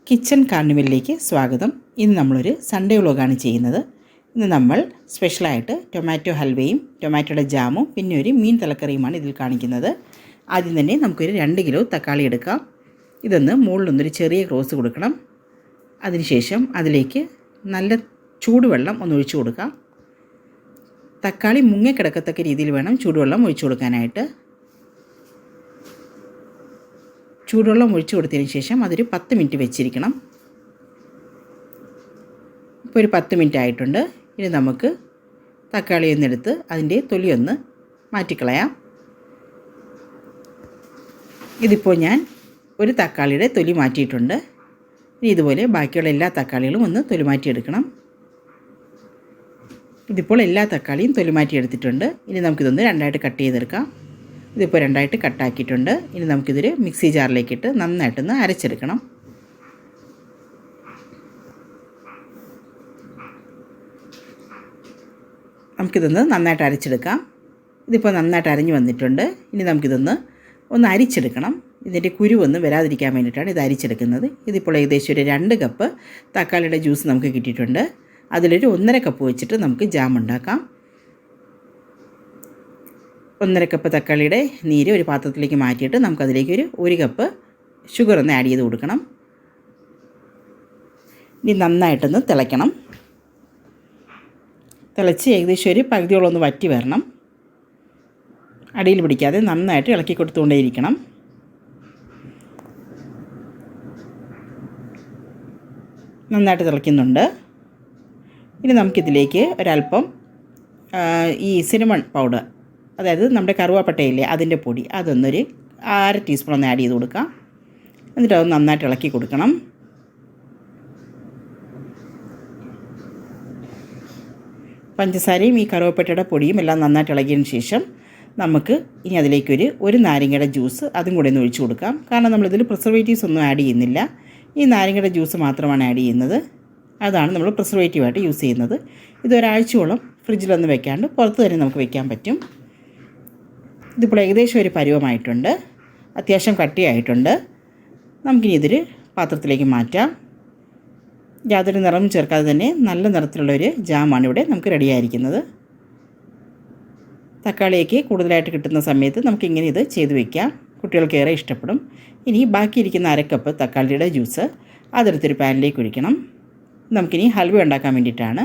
Kitchen കാർണിവലിലേക്ക് സ്വാഗതം. ഇന്ന് നമ്മളൊരു സൺഡേ വ്ളോഗാണ് ചെയ്യുന്നത്. ഇന്ന് നമ്മൾ സ്പെഷ്യലായിട്ട് ടൊമാറ്റോ ഹൽവയും ടൊമാറ്റോയുടെ ജാമും പിന്നെ ഒരു മീൻ തലക്കറിയുമാണ് ഇതിൽ കാണിക്കുന്നത്. ആദ്യം തന്നെ നമുക്കൊരു 2 കിലോ തക്കാളി എടുക്കാം. ഇതൊന്ന് മുകളിലൊന്നൊരു ചെറിയ ക്രോസ് കൊടുക്കണം. അതിനുശേഷം അതിലേക്ക് നല്ല ചൂടുവെള്ളം ഒന്ന് ഒഴിച്ചു കൊടുക്കാം. തക്കാളി മുങ്ങിക്കിടക്കത്തക്ക രീതിയിൽ വേണം ചൂടുവെള്ളം ഒഴിച്ചു കൊടുക്കാനായിട്ട്. ചൂടുവെള്ളം ഒഴിച്ചു കൊടുത്തതിന് ശേഷം അതൊരു 10 മിനിറ്റ് വെച്ചിരിക്കണം. ഇപ്പോൾ ഒരു 10 മിനിറ്റ് ആയിട്ടുണ്ട്. ഇനി നമുക്ക് തക്കാളി ഒന്നെടുത്ത് അതിൻ്റെ തൊലിയൊന്ന് മാറ്റിക്കളയാം. ഇതിപ്പോൾ ഞാൻ ഒരു തക്കാളിയുടെ തൊലി മാറ്റിയിട്ടുണ്ട്. ഇനി ഇതുപോലെ ബാക്കിയുള്ള എല്ലാ തക്കാളികളും ഒന്ന് തൊലി മാറ്റിയെടുക്കണം. ഇതിപ്പോൾ എല്ലാ തക്കാളിയും തൊലി മാറ്റിയെടുത്തിട്ടുണ്ട്. ഇനി നമുക്കിതൊന്ന് രണ്ടായിട്ട് കട്ട് ചെയ്തെടുക്കാം. ഇതിപ്പോൾ രണ്ടായിട്ട് കട്ടാക്കിയിട്ടുണ്ട്. ഇനി നമുക്കിതൊരു മിക്സി ജാറിലേക്കിട്ട് നന്നായിട്ടൊന്ന് അരച്ചെടുക്കണം. നമുക്കിതൊന്ന് നന്നായിട്ട് അരച്ചെടുക്കാം. ഇതിപ്പോൾ നന്നായിട്ട് അരഞ്ഞു വന്നിട്ടുണ്ട്. ഇനി നമുക്കിതൊന്ന് അരിച്ചെടുക്കണം. ഇതിൻ്റെ കുരുവൊന്നും വരാതിരിക്കാൻ വേണ്ടിയിട്ടാണ് ഇത് അരിച്ചെടുക്കുന്നത്. ഇതിപ്പോൾ ഏകദേശം ഒരു 2 കപ്പ് തക്കാളിയുടെ ജ്യൂസ് നമുക്ക് കിട്ടിയിട്ടുണ്ട്. അതിലൊരു 1.5 കപ്പ് വെച്ചിട്ട് നമുക്ക് ജാം ഉണ്ടാക്കാം. 1.5 കപ്പ് തക്കാളിയുടെ നീര് ഒരു പാത്രത്തിലേക്ക് മാറ്റിയിട്ട് നമുക്കതിലേക്ക് ഒരു 1 കപ്പ് ഷുഗർ ഒന്ന് ആഡ് ചെയ്ത് കൊടുക്കണം. ഇനി നന്നായിട്ടൊന്ന് തിളയ്ക്കണം. തിളച്ച് ഏകദേശം ഒരു പകുതിയോളം ഒന്ന് വറ്റി വരണം. അടിയിൽ പിടിക്കാതെ നന്നായിട്ട് ഇളക്കി കൊടുത്തുകൊണ്ടേയിരിക്കണം. നന്നായിട്ട് തിളയ്ക്കുന്നുണ്ട്. ഇനി നമുക്കിതിലേക്ക് ഒരല്പം ഈ സിനമൺ പൗഡർ, അതായത് നമ്മുടെ കറുവാപ്പട്ടയില്ലേ അതിൻ്റെ പൊടി, അതൊന്നൊരു 1/2 ടീസ്പൂൺ ഒന്ന് ആഡ് ചെയ്ത് കൊടുക്കാം. എന്നിട്ട് അത് നന്നായിട്ട് ഇളക്കി കൊടുക്കണം. പഞ്ചസാരയും ഈ കറുവാപ്പട്ടയുടെ പൊടിയും എല്ലാം നന്നായിട്ട് ഇളകിയതിന് ശേഷം നമുക്ക് ഇനി അതിലേക്കൊരു 1 നാരങ്ങയുടെ ജ്യൂസ് അതും കൂടെ ഒന്ന് ഒഴിച്ചു കൊടുക്കാം. കാരണം നമ്മളിതിൽ പ്രിസർവേറ്റീവ്സ് ഒന്നും ആഡ് ചെയ്യുന്നില്ല. ഈ നാരങ്ങയുടെ ജ്യൂസ് മാത്രമാണ് ആഡ് ചെയ്യുന്നത്. അതാണ് നമ്മൾ പ്രിസർവേറ്റീവായിട്ട് യൂസ് ചെയ്യുന്നത്. ഇതൊരാഴ്ചയോളം ഫ്രിഡ്ജിലൊന്നും വെക്കാണ്ട് പുറത്ത് തന്നെ നമുക്ക് വെക്കാൻ പറ്റും. ഇതിപ്പോൾ ഏകദേശം ഒരു പരുവമായിട്ടുണ്ട്. അത്യാവശ്യം കട്ടിയായിട്ടുണ്ട്. നമുക്കിനി ഇതൊരു പാത്രത്തിലേക്ക് മാറ്റാം. യാതൊരു നിറം ചേർക്കാതെ തന്നെ നല്ല നിറത്തിലുള്ളൊരു ജാമാണ് ഇവിടെ നമുക്ക് റെഡിയായിരിക്കുന്നത്. തക്കാളിയൊക്കെ കൂടുതലായിട്ട് കിട്ടുന്ന സമയത്ത് നമുക്കിങ്ങനെ ഇത് ചെയ്ത് വയ്ക്കാം. കുട്ടികൾക്ക് ഏറെ ഇഷ്ടപ്പെടും. ഇനി ബാക്കിയിരിക്കുന്ന 1/2 കപ്പ് തക്കാളിയുടെ ജ്യൂസ് അതെടുത്തൊരു പാനിലേക്ക് ഒഴിക്കണം. നമുക്കിനി ഹൽവ ഉണ്ടാക്കാൻ വേണ്ടിയിട്ടാണ്.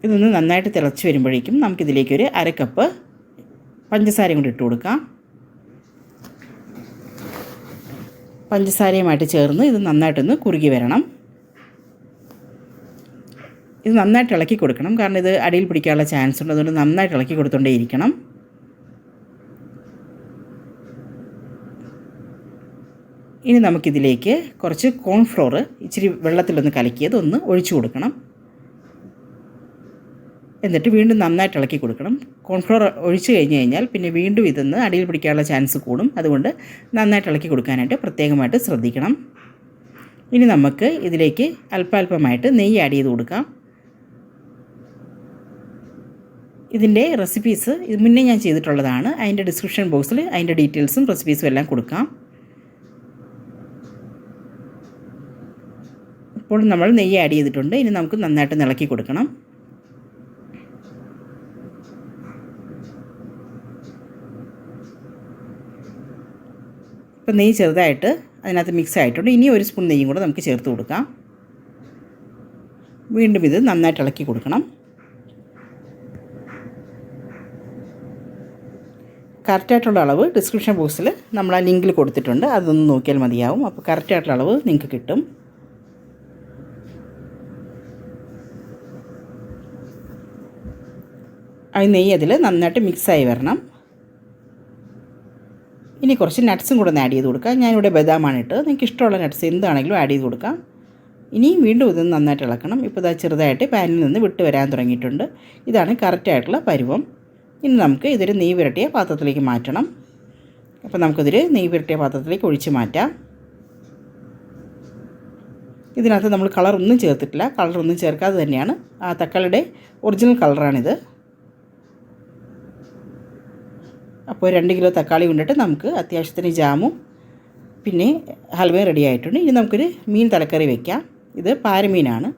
ഇതൊന്ന് നന്നായിട്ട് തിളച്ച് വരുമ്പോഴേക്കും നമുക്കിതിലേക്കൊരു 1/2 കപ്പ് പഞ്ചസാരയും കൂടി ഇട്ട് കൊടുക്കാം. പഞ്ചസാരയുമായിട്ട് ചേർന്ന് ഇത് നന്നായിട്ടൊന്ന് കുറുകി വരണം. ഇത് നന്നായിട്ട് ഇളക്കി കൊടുക്കണം. കാരണം ഇത് അടിയിൽ പിടിക്കാനുള്ള ചാൻസ് ഉണ്ട്. അതുകൊണ്ട് നന്നായിട്ട് ഇളക്കി കൊടുത്തുകൊണ്ടേയിരിക്കണം. ഇനി നമുക്കിതിലേക്ക് കുറച്ച് കോൺഫ്ലോർ ഇച്ചിരി വെള്ളത്തിലൊന്ന് കലക്കിയത് ഒന്ന് ഒഴിച്ചു കൊടുക്കണം. എന്നിട്ട് വീണ്ടും നന്നായിട്ട് ഇളക്കി കൊടുക്കണം. കോൺഫ്ലോർ ഒഴിച്ച് കഴിഞ്ഞാൽ പിന്നെ വീണ്ടും ഇതൊന്ന് അടിയിൽ പിടിക്കാനുള്ള ചാൻസ് കൂടും. അതുകൊണ്ട് നന്നായിട്ട് ഇളക്കി കൊടുക്കാനായിട്ട് പ്രത്യേകമായിട്ട് ശ്രദ്ധിക്കണം. ഇനി നമുക്ക് ഇതിലേക്ക് അല്പാൽപമായിട്ട് നെയ്യ് ആഡ് ചെയ്ത് കൊടുക്കാം. ഇതിൻ്റെ റെസിപ്പീസ് ഇത് മുന്നേ ഞാൻ ചെയ്തിട്ടുള്ളതാണ്. അതിൻ്റെ ഡിസ്ക്രിപ്ഷൻ ബോക്സിൽ അതിൻ്റെ ഡീറ്റെയിൽസും റെസിപ്പീസും എല്ലാം കൊടുക്കാം. ഇപ്പോൾ നമ്മൾ നെയ്യ് ആഡ് ചെയ്തിട്ടുണ്ട്. ഇനി നമുക്ക് നന്നായിട്ട് ഇളക്കി കൊടുക്കണം. ഇപ്പോൾ നെയ്യ് ചെറുതായിട്ട് അതിനകത്ത് മിക്സ് ആയിട്ടുണ്ട്. ഇനി 1 സ്പൂൺ നെയ്യും കൂടെ നമുക്ക് ചേർത്ത് കൊടുക്കാം. വീണ്ടും ഇത് നന്നായിട്ട് ഇളക്കി കൊടുക്കണം. കറക്റ്റായിട്ടുള്ള അളവ് ഡിസ്ക്രിപ്ഷൻ ബോക്സിൽ നമ്മൾ ആ ലിങ്കിൽ കൊടുത്തിട്ടുണ്ട്. അതൊന്ന് നോക്കിയാൽ മതിയാവും. അപ്പോൾ കറക്റ്റായിട്ടുള്ള അളവ് നിങ്ങൾക്ക് കിട്ടും. ആ നെയ്യ് അതിൽ നന്നായിട്ട് മിക്സായി വരണം. ഇനി കുറച്ച് നട്ട്സും കൂടെ ഒന്ന് ആഡ് ചെയ്ത് കൊടുക്കാം. ഞാനിവിടെ ബദാമാണ് ഇട്ട്. നിങ്ങൾക്ക് ഇഷ്ടമുള്ള നട്ട്സ് എന്താണെങ്കിലും ആഡ് ചെയ്ത് കൊടുക്കാം. ഇനി വീണ്ടും ഇതൊന്ന് നന്നായിട്ട് ഇളക്കണം. ഇപ്പോൾ ഇതാ ചെറുതായിട്ട് പാനിൽ നിന്ന് വിട്ട് വരാൻ തുടങ്ങിയിട്ടുണ്ട്. ഇതാണ് കറക്റ്റായിട്ടുള്ള പരുവം. ഇനി നമുക്ക് ഇതൊരു നെയ്യ് പുരട്ടിയ പാത്രത്തിലേക്ക് മാറ്റണം. അപ്പോൾ നമുക്കിതൊരു നെയ്യ് പുരട്ടിയ പാത്രത്തിലേക്ക് ഒഴിച്ച് മാറ്റാം. ഇതിനകത്ത് നമ്മൾ കളറൊന്നും ചേർത്തിട്ടില്ല. കളറൊന്നും ചേർക്കാതെ തന്നെയാണ് ആ തക്കാളിയുടെ ഒറിജിനൽ കളറാണിത്. അപ്പോൾ 2 കിലോ തക്കാളി കൊണ്ടിട്ട് നമുക്ക് അത്യാവശ്യത്തിന് ജാമും പിന്നെ ഹൽവയും റെഡി ആയിട്ടുണ്ട്. ഇനി നമുക്കൊരു മീൻ തലക്കറി വയ്ക്കാം. ഇത് പാരമീനാണ്.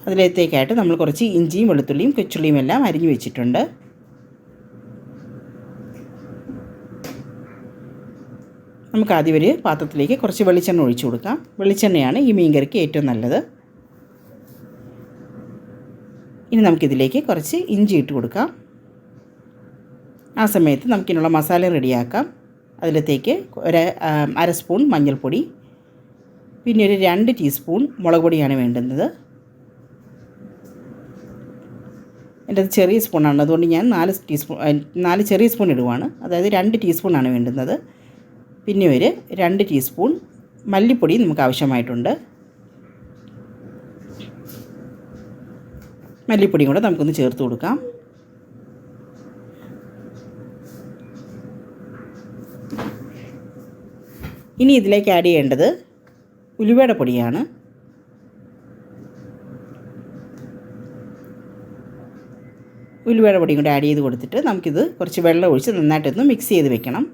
അതിലേക്കായിട്ട് നമ്മൾ കുറച്ച് ഇഞ്ചിയും വെളുത്തുള്ളിയും കൊച്ചുള്ളിയും എല്ലാം അരിഞ്ഞു വെച്ചിട്ടുണ്ട്. നമുക്ക് ആദ്യം ഒരു പാത്രത്തിലേക്ക് കുറച്ച് വെളിച്ചെണ്ണ ഒഴിച്ചു കൊടുക്കാം. വെളിച്ചെണ്ണയാണ് ഈ മീൻ കറിക്ക് ഏറ്റവും നല്ലത്. ഇനി നമുക്കിതിലേക്ക് കുറച്ച് ഇഞ്ചി ഇട്ട് കൊടുക്കാം. ആ സമയത്ത് നമുക്കിതിനുള്ള മസാല റെഡിയാക്കാം. അതിലത്തേക്ക് ഒരു അര സ്പൂൺ മഞ്ഞൾപ്പൊടി, പിന്നെ ഒരു 2 ടീസ്പൂൺ മുളക് പൊടിയാണ് വേണ്ടുന്നത്. എൻ്റെ അത് ചെറിയ സ്പൂണാണ്, അതുകൊണ്ട് ഞാൻ 4 ചെറിയ സ്പൂൺ ഇടുവാണ്. അതായത് 2 ടീസ്പൂണാണ് വേണ്ടുന്നത്. പിന്നെ ഒരു 2 ടീസ്പൂൺ മല്ലിപ്പൊടി നമുക്ക് ആവശ്യമായിട്ടുണ്ട്. മല്ലിപ്പൊടിയും കൂടെ നമുക്കൊന്ന് ചേർത്ത് കൊടുക്കാം. ഇനി ഇതിലേക്ക് ആഡ് ചെയ്യേണ്ടത് ഉലുവയുടെ പൊടിയാണ്. ഉലുവയുടെ പൊടിയും കൂടെ ആഡ് ചെയ്ത് കൊടുത്തിട്ട് നമുക്കിത് കുറച്ച് വെള്ളം ഒഴിച്ച് നന്നായിട്ടൊന്ന് മിക്സ് ചെയ്ത് വെക്കണം.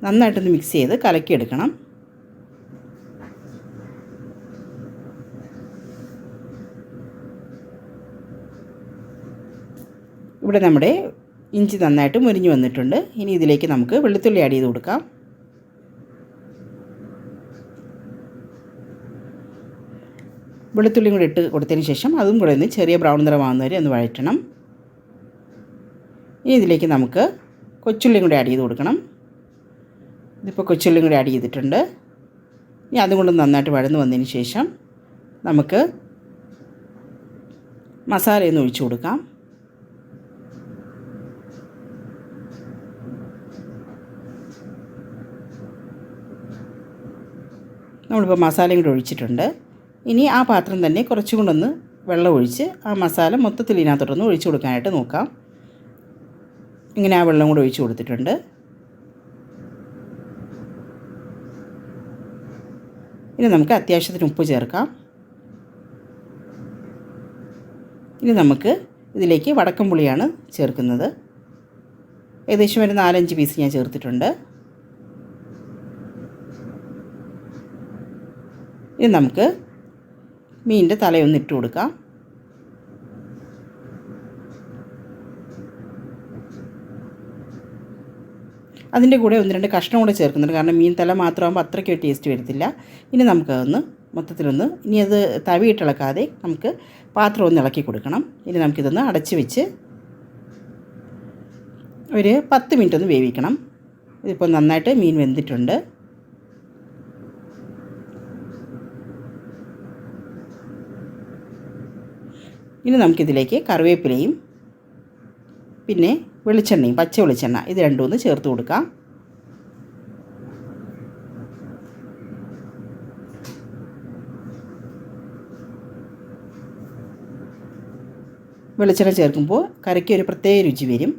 നന്നായിട്ടൊന്ന് മിക്സ് ചെയ്ത് കലക്കിയെടുക്കണം. ഇവിടെ നമ്മുടെ ഇഞ്ചി നന്നായിട്ട് മുരിഞ്ഞു വന്നിട്ടുണ്ട്. ഇനി ഇതിലേക്ക് നമുക്ക് വെളുത്തുള്ളി ആഡ് ചെയ്ത് കൊടുക്കാം. വെളുത്തുള്ളിയും കൂടി ഇട്ട് കൊടുത്തതിന് ശേഷം അതും കൂടെ ഒന്ന് ചെറിയ ബ്രൗൺ നിറമാകുന്നവരെ ഒന്ന് വഴറ്റണം. ഇനി ഇതിലേക്ക് നമുക്ക് കൊച്ചുള്ളിയും കൂടി ആഡ് ചെയ്ത് കൊടുക്കണം. ഇതിപ്പോൾ കൊച്ചുള്ളിയും കൂടി ആഡ് ചെയ്തിട്ടുണ്ട്. ഇനി അതും കൊണ്ട് നന്നായിട്ട് വഴന്ന് വന്നതിന് ശേഷം നമുക്ക് മസാലയൊന്ന് ഒഴിച്ചു കൊടുക്കാം. നമ്മളിപ്പോൾ മസാലയും കൂടി ഒഴിച്ചിട്ടുണ്ട്. ഇനി ആ പാത്രം തന്നെ കുറച്ചും കൊണ്ടൊന്ന് വെള്ളം ഒഴിച്ച് ആ മസാല മൊത്തത്തിൽ ഇതിനകത്തോട്ടൊന്ന് ഒഴിച്ചു കൊടുക്കാനായിട്ട് നോക്കാം. ഇങ്ങനെ ആ വെള്ളം കൂടി ഒഴിച്ചു കൊടുത്തിട്ടുണ്ട്. ഇനി നമുക്ക് അത്യാവശ്യത്തിന് ഉപ്പ് ചേർക്കാം. ഇനി നമുക്ക് ഇതിലേക്ക് വടക്കം പുളിയാണ് ചേർക്കുന്നത്. ഏകദേശം ഒരു 4-5 പീസ് ഞാൻ ചേർത്തിട്ടുണ്ട്. ഇനി നമുക്ക് മീനിൻ്റെ തലയൊന്ന് ഇട്ട് കൊടുക്കാം. അതിൻ്റെ കൂടെ 1-2 കഷ്ണം കൂടെ ചേർക്കുന്നുണ്ട്. കാരണം മീൻ തല മാത്രമാകുമ്പോൾ അത്രയ്ക്ക് ടേസ്റ്റ് വരത്തില്ല. ഇനി നമുക്കതൊന്ന് മൊത്തത്തിലൊന്ന് ഇനി അത് തവിയിട്ടിളക്കാതെ നമുക്ക് പാത്രം ഒന്ന് ഇളക്കി കൊടുക്കണം. ഇനി നമുക്കിതൊന്ന് അടച്ച് വെച്ച് ഒരു 10 മിനിറ്റ് ഒന്ന് വേവിക്കണം. ഇതിപ്പോൾ നന്നായിട്ട് മീൻ വെന്തിട്ടുണ്ട്. ഇനി നമുക്കിതിലേക്ക് കറിവേപ്പിലയും പിന്നെ വെളിച്ചെണ്ണയും, പച്ച വെളിച്ചെണ്ണ, ഇത് രണ്ടും ഒന്ന് ചേർത്ത് കൊടുക്കാം. വെളിച്ചെണ്ണ ചേർക്കുമ്പോൾ കറിക്ക് ഒരു പ്രത്യേക രുചി വരും.